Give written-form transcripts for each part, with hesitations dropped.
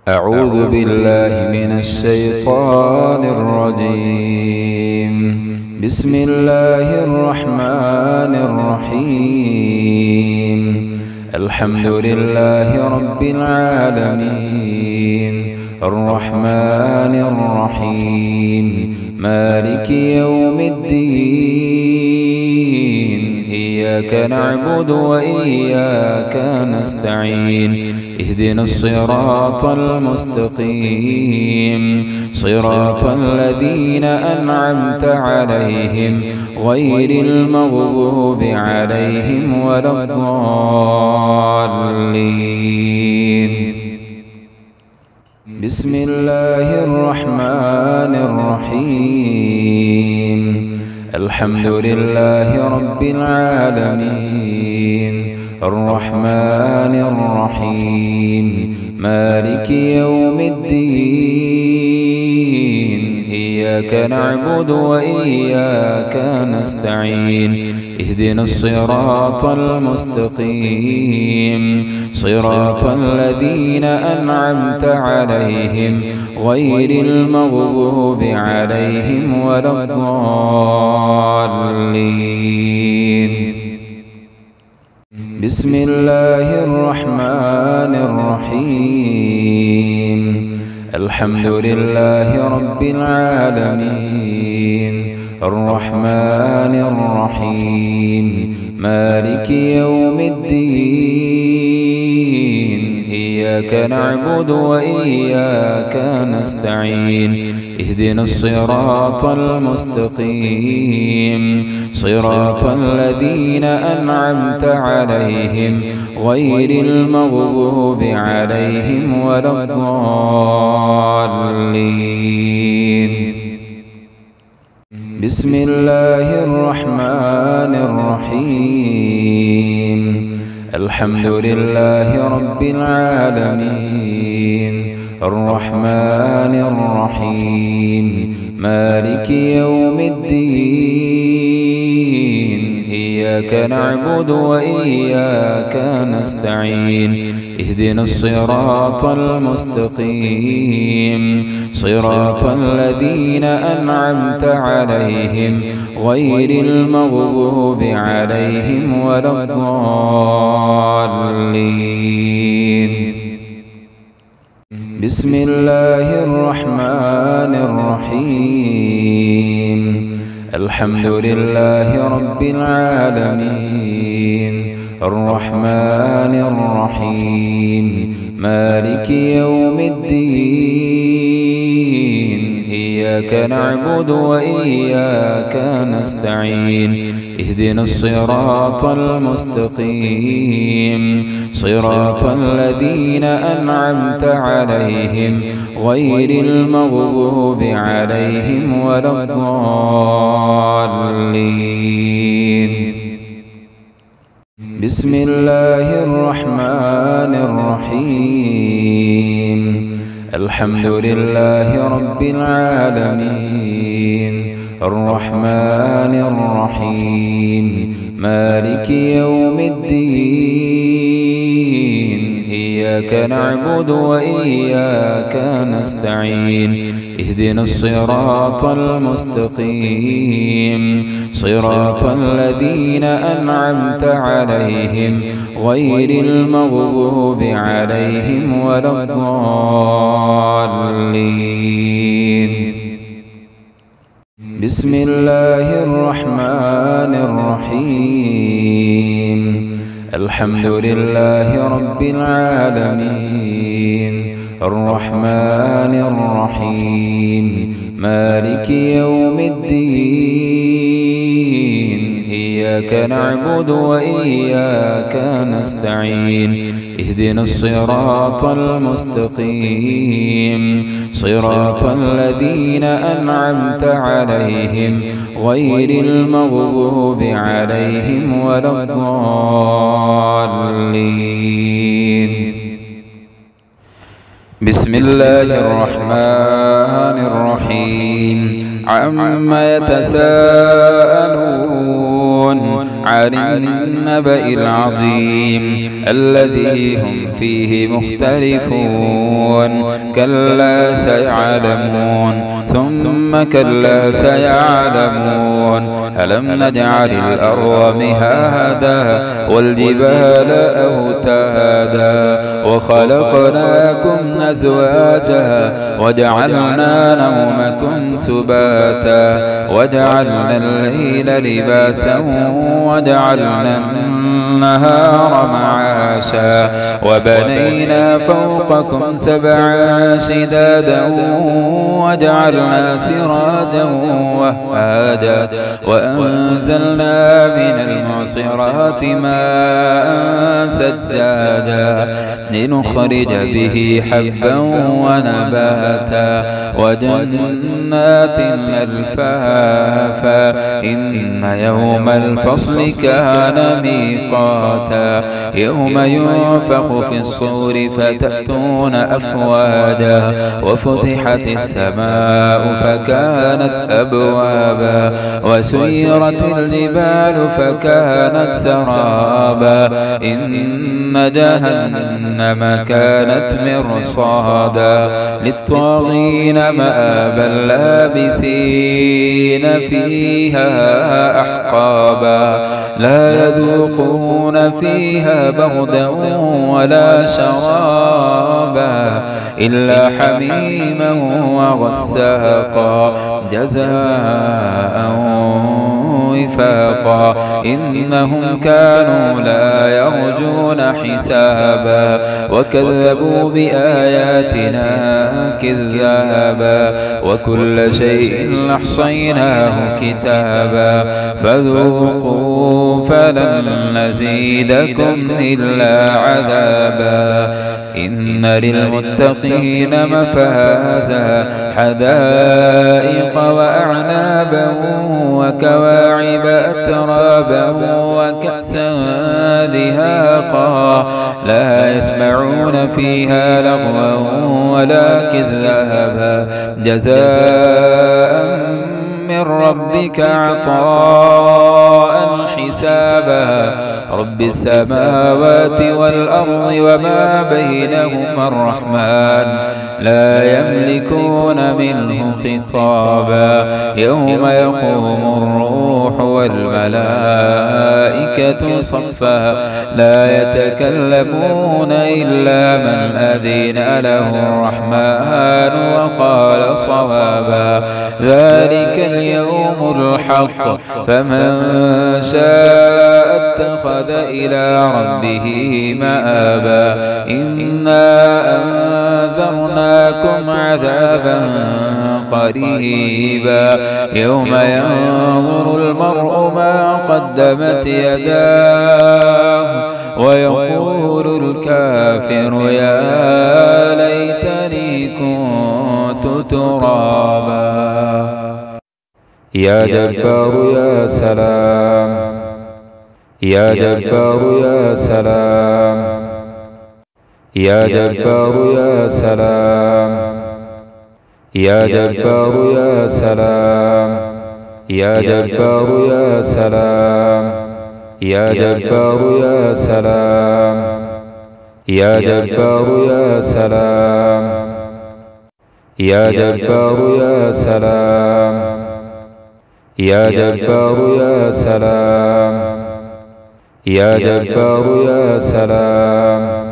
أعوذ بالله من الشيطان الرجيم. بسم الله الرحمن الرحيم. الحمد لله رب العالمين الرحمن الرحيم مالك يوم الدين. إياك نعبد وإياك نستعين. اهدنا الصراط المستقيم صراط الذين أنعمت عليهم غير المغضوب عليهم ولا الضالين. بسم الله الرحمن الرحيم. الحمد لله رب العالمين الرحمن الرحيم مالك يوم الدين. إياك نعبد وإياك نستعين. اهدنا الصراط المستقيم صراط الذين أنعمت عليهم غير المغضوب عليهم ولا الضالين. بسم الله الرحمن الرحيم. الحمد لله رب العالمين الرحمن الرحيم مالك يوم الدين. إياك نعبد وإياك نستعين. اهدنا الصراط المستقيم صراط الذين أنعمت عليهم غير المغضوب عليهم ولا الضالين. بسم الله الرحمن الرحيم. الحمد لله رب العالمين الرحمن الرحيم مالك يوم الدين. إياك نعبد وإياك نستعين. اهدنا الصراط المستقيم صراط الذين أنعمت عليهم غير المغضوب عليهم ولا الضالين. بسم الله الرحمن الرحيم. الحمد لله رب العالمين الرحمن الرحيم مالك يوم الدين. إياك نعبد وإياك نستعين. اهدنا الصراط المستقيم صراط الذين أنعمت عليهم غير المغضوب عليهم ولا الضالين. بسم الله الرحمن الرحيم. الحمد لله رب العالمين الرحمن الرحيم مالك يوم الدين. إياك نعبد وإياك نستعين. اهدنا الصراط المستقيم صراط الذين أنعمت عليهم غير المغضوب عليهم ولا الضالين. بسم الله الرحمن الرحيم. الحمد لله رب العالمين الرحمن الرحيم مالك يوم الدين. إياك نعبد وإياك نستعين. اهدنا الصراط المستقيم صراط الذين أنعمت عليهم غير المغضوب عليهم ولا الضالين. بسم الله الرحمن الرحيم. عما يتساءلون عن النبأ العظيم الذي هم فيه مختلفون كلا سيعلمون ثم كلا سيعلمون ألم نجعل الأرض مهادا والجبال أوتادا وخلقناكم أزواجا وجعلنا نومكم سباتا وجعلنا الليل لباسا وجعلنا النهار معاشا وبنينا فوقكم سبعا شدادا وجعلنا سراجا وهاجا وأنزلنا من المعصرات ماء ثجاجا لنخرج به حبا ونباتا وجنات ألفافا إن يوم الفصل كان ميقاتا يوم ينفخ في الصور فتأتون أفواجا وفتحت السماء فكانت أبوابا وسيرت الجبال فكانت سرابا إن جهنم كانت مرصادا للطاغين مآبا لابثين فيها أحقابا لا يذوقون فيها بردا ولا شرابا إلا حميما وغساقا جزاء وفاقا إنهم كانوا لا يرجون حسابا وكذبوا بآياتنا كذابا وكل شيء أحصيناه كتابا فذوقوا فلن نزيدكم إلا عذابا إن للمتقين مفازا حدائق وأعنابا وكواعب أترابا وكأسا دهاقا لا يسمعون فيها لغوا ولا كذابا جزاء من ربك عطاء حسابا رب السماوات والأرض وما بينهما الرحمن لا يملكون منه خطابا يوم يقوم الروح والملائكة صفا لا يتكلمون إلا من أذن له الرحمن وقال صوابا ذلك اليوم الحق فمن شاء اتخذ إلى ربه مآبا إنا أنذرناكم عذابا قريبا يوم ينظر المرء ما قدمت يداه ويقول الكافر يا ليتني كنت ترابا يا جبار يا سلام يا جبار يا سلام يا جبار يا سلام يا جبار يا سلام يا جبار يا سلام يا جبار يا سلام يا جبار يا سلام يا جبار يا سلام يا جبار يا سلام يا جبار يا سلام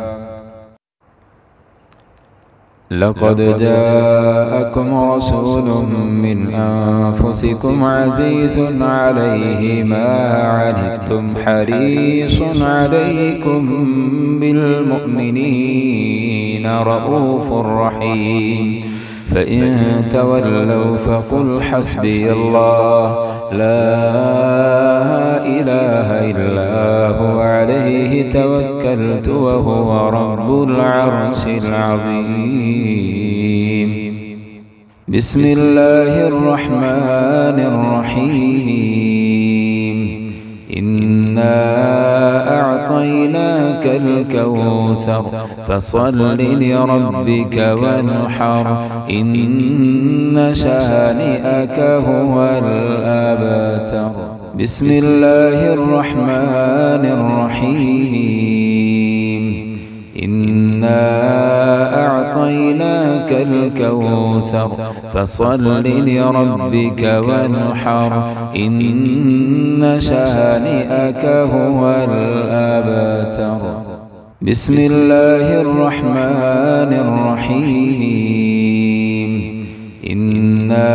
لقد جاءكم رسول من أنفسكم عزيز عليه ما عنتم حريص عليكم بالمؤمنين رؤوف رحيم فإن تولوا فقل حسبي الله لا إله إلا هو عليه توكلت وهو رب العرش العظيم بسم الله الرحمن الرحيم إنا أعطيناك الكوثر فصل لربك وانحر إن شانئك هو الأبتر بسم الله الرحمن الرحيم إنا أعطيناك الكوثر فصل لربك وانحر إن شانئك هو الأبتر بسم الله الرحمن الرحيم إنا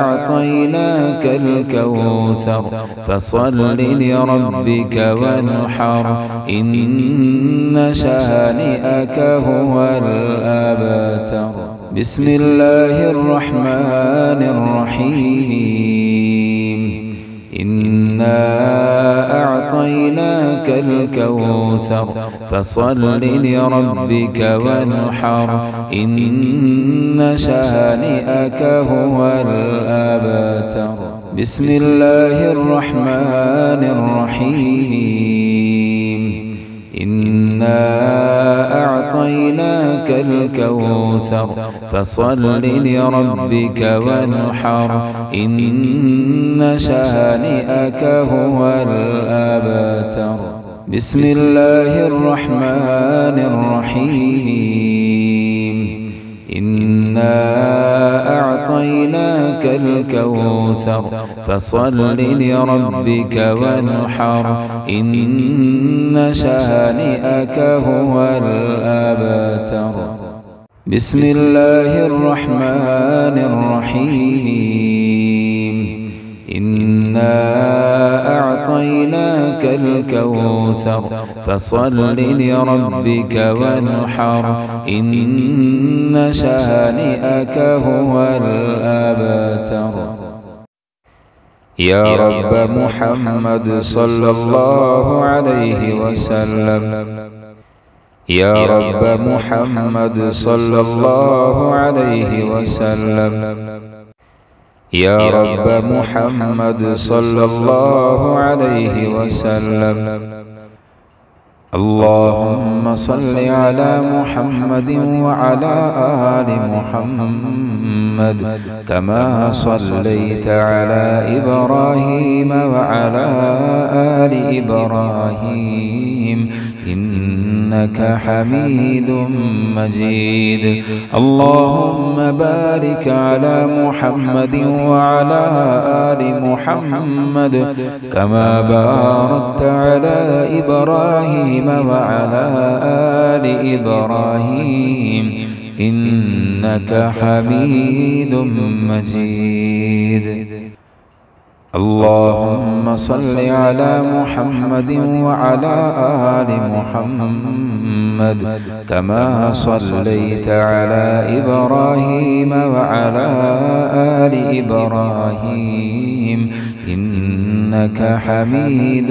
أعطيناك الكوثر فصل لربك وانحر إن شانئك هو الأبتر بسم الله الرحمن الرحيم إنا أعطيناك الكوثر فصل لربك وانحر إن شانئك هو الأبتر بسم الله الرحمن الرحيم إنا أعطيناك الكوثر فصل لربك وانحر إن شانئك هو الأبتر بسم الله الرحمن الرحيم إنا أعطيناك الكوثر فصل لربك وانحر إن شانئك هو الأبتر بسم الله الرحمن الرحيم إنا أعطيناك الكوثر فصل لربك وانحر إن شانئك هو الأبتر يا رب محمد صلى الله عليه وسلم يا رب محمد صلى الله عليه وسلم يا رب محمد صلى الله عليه وسلم اللهم صل على محمد وعلى آل محمد كما صليت على إبراهيم وعلى آل إبراهيم إنك حميد مجيد اللهم بارك على محمد وعلى آل محمد كما باركت على إبراهيم وعلى آل إبراهيم إنك حميد مجيد اللهم صل على محمد وعلى آل محمد كما صليت على إبراهيم وعلى آل إبراهيم إنك حميد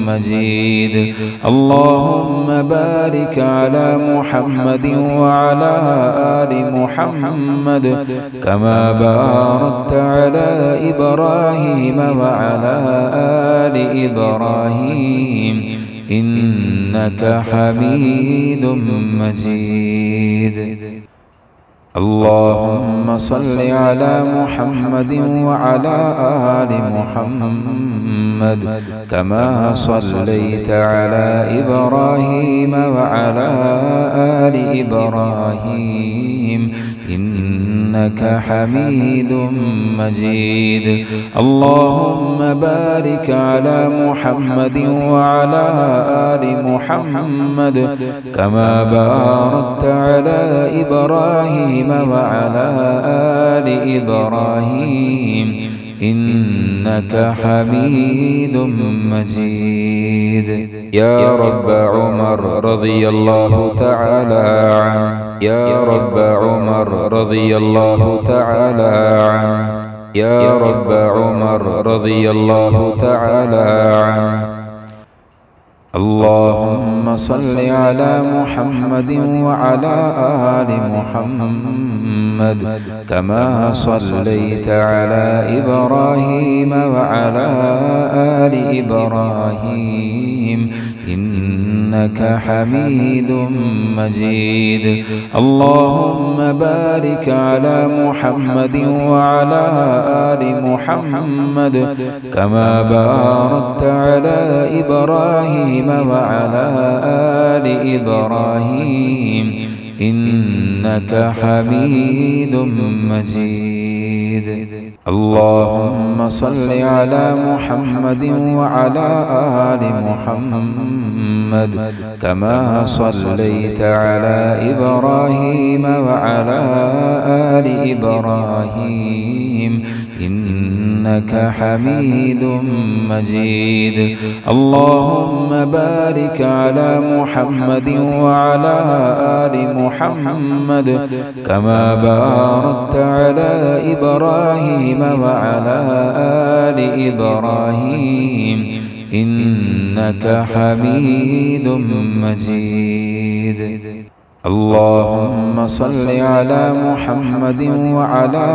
مجيد اللهم بارك على محمد وعلى آل محمد كما باركت على إبراهيم وعلى آل إبراهيم إنك حميد مجيد اللهم صل على محمد وعلى آل محمد كما صليت على إبراهيم وعلى آل إبراهيم إنك حميد مجيد اللهم بارك على محمد وعلى آل محمد كما باركت على إبراهيم وعلى آل إبراهيم إنك حميد مجيد يا رب عمر رضي الله تعالى عنه يا رب عمر رضي الله تعالى عنه يا رب عمر رضي الله تعالى عنه اللهم صل على محمد وعلى آل محمد كما صليت على إبراهيم وعلى آل إبراهيم إنك حميد مجيد. اللهم بارك على محمد وعلى آل محمد كما باركت على إبراهيم وعلى آل إبراهيم إنك حميد مجيد. اللهم صل على محمد وعلى آل محمد كما صليت على إبراهيم وعلى آل إبراهيم إنك حميد مجيد. اللهم بارك على محمد وعلى آل محمد كما باركت على إبراهيم وعلى آل إبراهيم إنك حميد مجيد. اللهم صل على محمد وعلى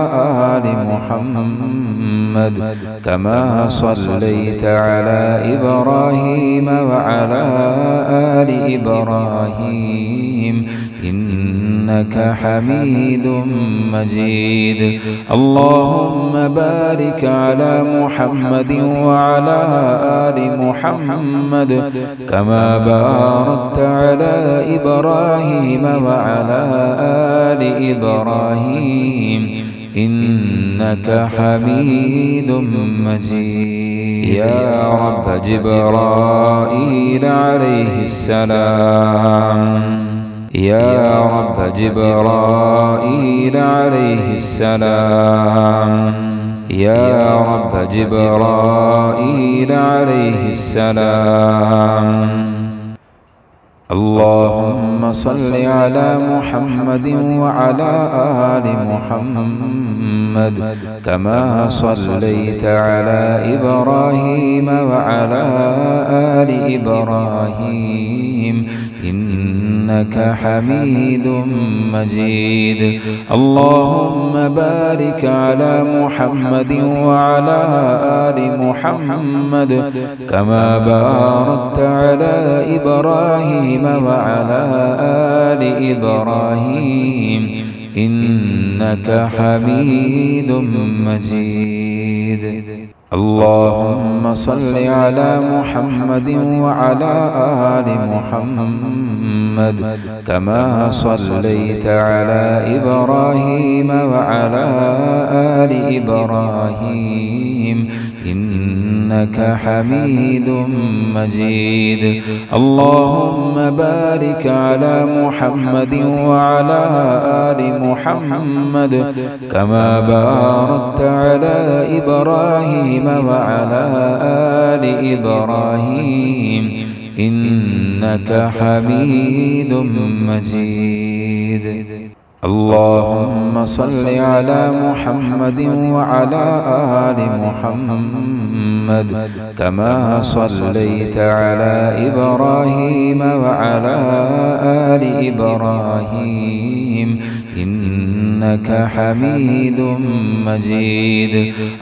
آل محمد كما صليت على إبراهيم وعلى آل إبراهيم إنك حميد مجيد. اللهم بارك على محمد وعلى آل محمد كما باركت على إبراهيم وعلى آل إبراهيم إنك حميد مجيد. يا رب جبرائيل عليه السلام، يا رب جبرائيل عليه السلام، يا رب جبرائيل عليه السلام. اللهم صل على محمد وعلى آل محمد كما صليت على إبراهيم وعلى آل إبراهيم إنك حميد مجيد. اللهم بارك على محمد وعلى آل محمد كما باركت على إبراهيم وعلى آل إبراهيم إنك حميد مجيد. اللهم صل على محمد وعلى آل محمد كما صليت على إبراهيم وعلى آل إبراهيم إنك حميد مجيد. اللهم بارك على محمد وعلى آل محمد كما باركت على إبراهيم وعلى آل إبراهيم إنك حميد مجيد. اللهم صل على محمد وعلى آل محمد كما صليت على إبراهيم وعلى آل إبراهيم إنك حميد مجيد.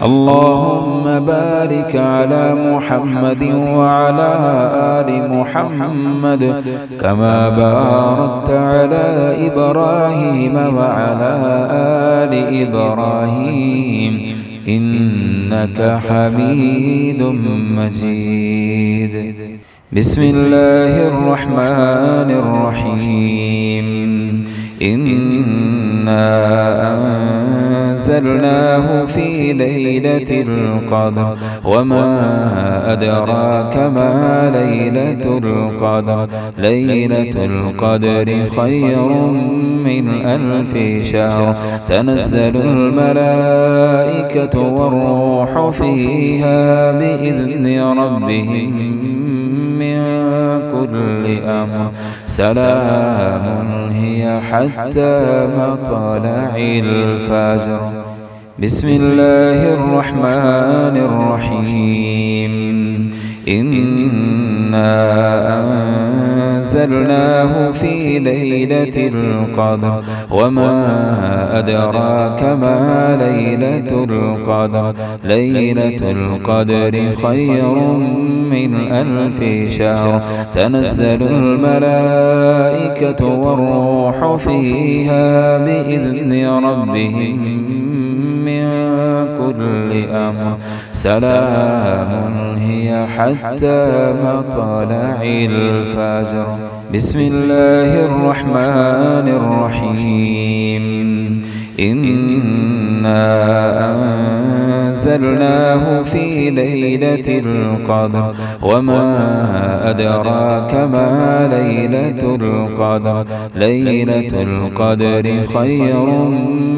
اللهم بارك على محمد وعلى آل محمد كما باركت على إبراهيم وعلى آل إبراهيم إنك حميد مجيد. بسم الله الرحمن الرحيم. إنا أنزلناه في ليلة القدر وما أدراك ما ليلة القدر. ليلة القدر خير من 1000 شهر. تنزل الملائكة والروح فيها بإذن ربهم من كل أمر. سلام هي حتى مطلع الفجر. بسم الله الرحمن الرحيم. إنا أنزلناه في ليلة القدر وما أدراك ما ليلة القدر ليلة القدر خير من 1000 شهر تنزل الملائكة والروح فيها بإذن ربهم من كل أمر سلام هي حتى مطلع الفجر. بسم الله الرحمن الرحيم. إنا أنزلناه في ليلة القدر وما أدراك ما ليلة القدر ليلة القدر خير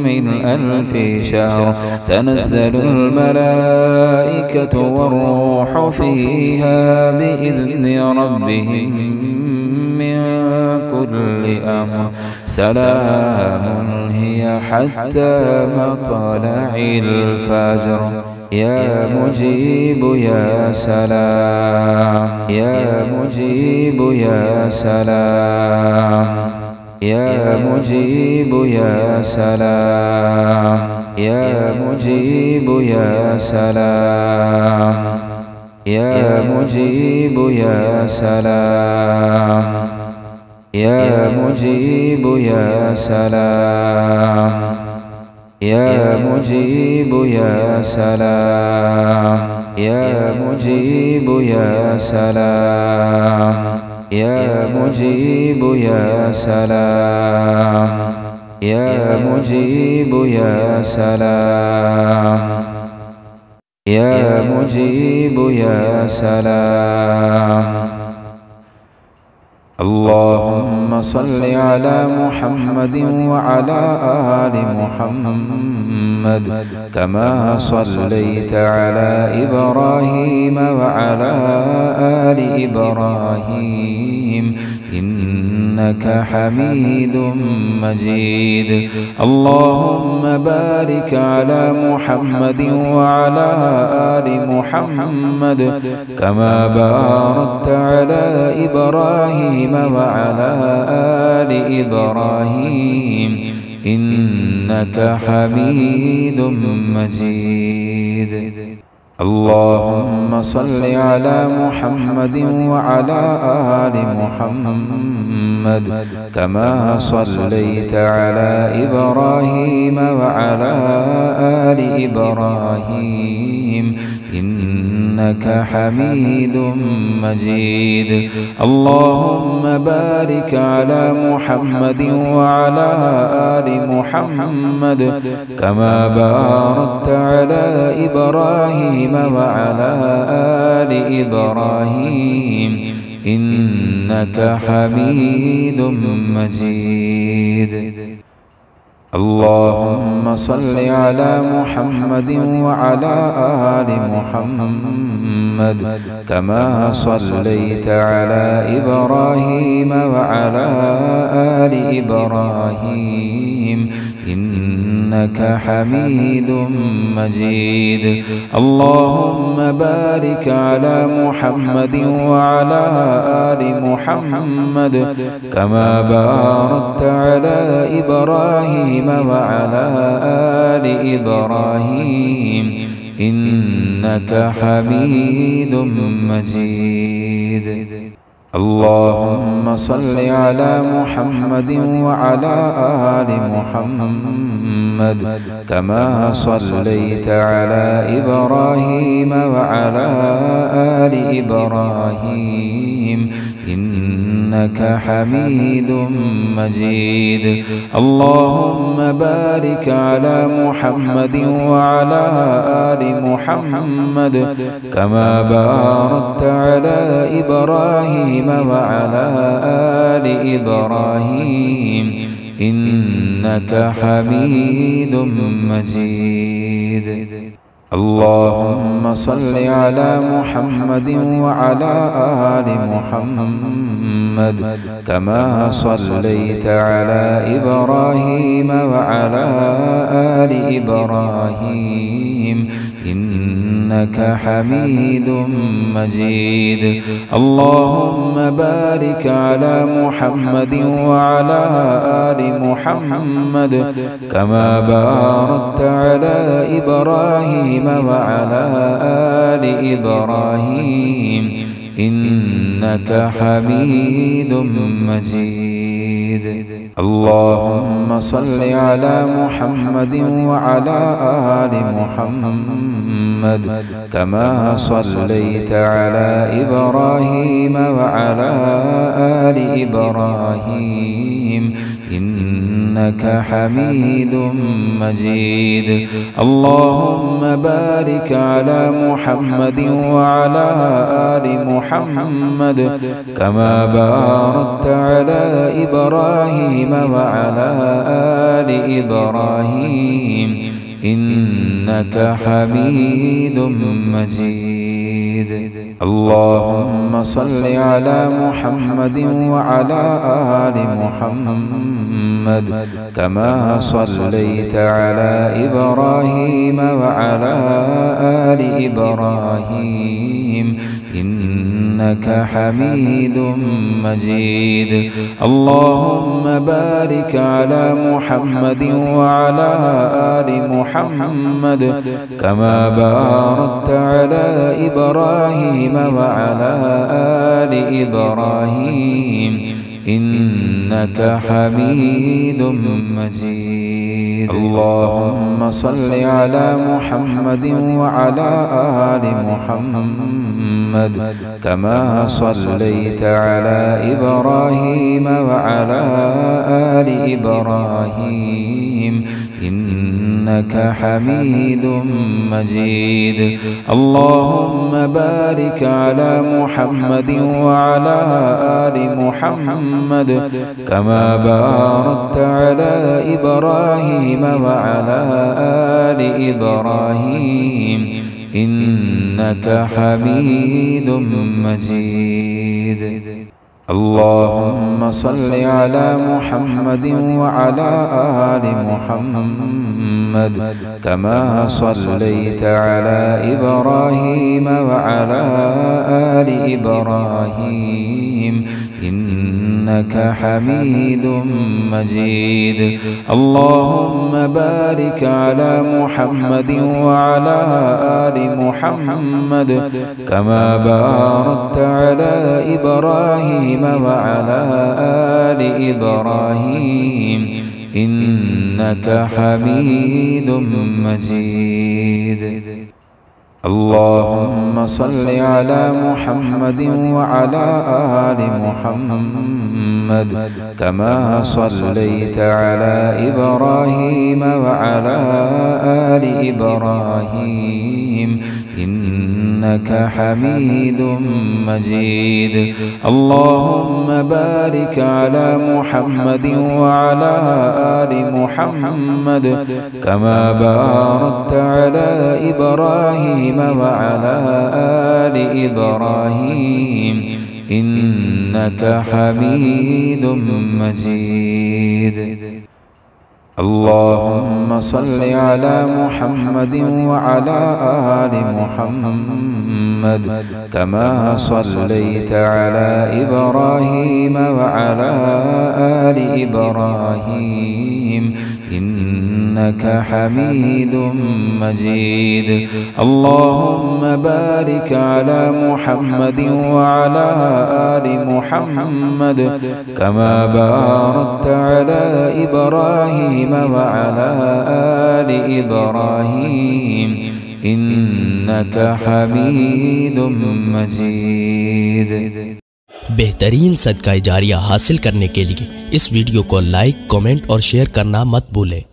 من 1000 شهر تنزل الملائكة والروح فيها بإذن ربهم من كل أمر سلام هي حتى مطلع الفجر. يا مجيب يا سلام يا مجيب يا سلام يا مجيب يا سلام يا مجيب يا سلام يا مجيب يا سلام يا مجيب يا سلام يا مجيب يا سلام يا مجيب يا سلام يا مجيب يا سلام يا مجيب يا سلام يا مجيب يا سلام. اللهم صل على محمد وعلى آل محمد كما صليت على إبراهيم وعلى آل إبراهيم إنك حميد مجيد. اللهم بارك على محمد وعلى آل محمد كما باركت على إبراهيم وعلى آل إبراهيم إنك حميد مجيد. اللهم صل على محمد وعلى آل محمد كما صليت على إبراهيم وعلى آل إبراهيم إنك حميد مجيد. اللهم بارك على محمد وعلى آل محمد كما باركت على إبراهيم وعلى آل إبراهيم إنك حميد مجيد. اللهم صل على محمد وعلى آل محمد كما صليت على إبراهيم وعلى آل إبراهيم إنك حميد مجيد. اللهم بارك على محمد وعلى آل محمد كما باركت على إبراهيم وعلى آل إبراهيم إنك حميد مجيد. اللهم صل على محمد وعلى آل محمد كما صليت على إبراهيم وعلى آل إبراهيم إنك حميد مجيد. اللهم بارك على محمد وعلى آل محمد كما باركت على إبراهيم وعلى آل إبراهيم إنك حميد مجيد. اللهم صل على محمد وعلى آل محمد كما صليت على إبراهيم وعلى آل إبراهيم إنك إنك حميد مجيد. اللهم بارك على محمد وعلى آل محمد كما باركت على إبراهيم وعلى آل إبراهيم إنك حميد مجيد. اللهم صل على محمد وعلى آل محمد كما صليت على إبراهيم وعلى آل إبراهيم إنك حميد مجيد. اللهم بارك على محمد وعلى آل محمد كما باركت على إبراهيم وعلى آل إبراهيم إنك حميد مجيد. اللهم صل على محمد وعلى آل محمد كما صليت على إبراهيم وعلى آل إبراهيم إنك حميد مجيد. اللهم بارك على محمد وعلى آل محمد كما باركت على إبراهيم وعلى آل إبراهيم إنك حميد مجيد. اللهم صل على محمد وعلى آل محمد كما صليت على إبراهيم وعلى آل إبراهيم إنك حميد مجيد. اللهم بارك على محمد وعلى آل محمد كما باركت على إبراهيم وعلى آل إبراهيم إنك حميد مجيد. اللهم صل على محمد وعلى آل محمد كما صليت على إبراهيم وعلى آل إبراهيم إنك حميد مجيد. اللهم بارك على محمد وعلى آل محمد كما باركت على إبراهيم وعلى آل إبراهيم إنك حميد مجيد. اللهم صل على محمد وعلى آل محمد كما صليت على إبراهيم وعلى آل إبراهيم إنك حميد مجيد. اللهم بارك على محمد وعلى آل محمد كما باركت على إبراهيم وعلى آل إبراهيم إنك حميد مجيد. اللهم صل على محمد وعلى آل محمد كما صليت على إبراهيم وعلى آل إبراهيم إنك حميد مجيد. اللهم بارك على محمد وعلى آل محمد كما باركت على إبراهيم وعلى آل إبراهيم إنك حميد مجيد. बेहतरीन सदका जारिया हासिल करने के लिए इस वीडियो को लाइक, कमेंट और शेयर करना मत भूलें।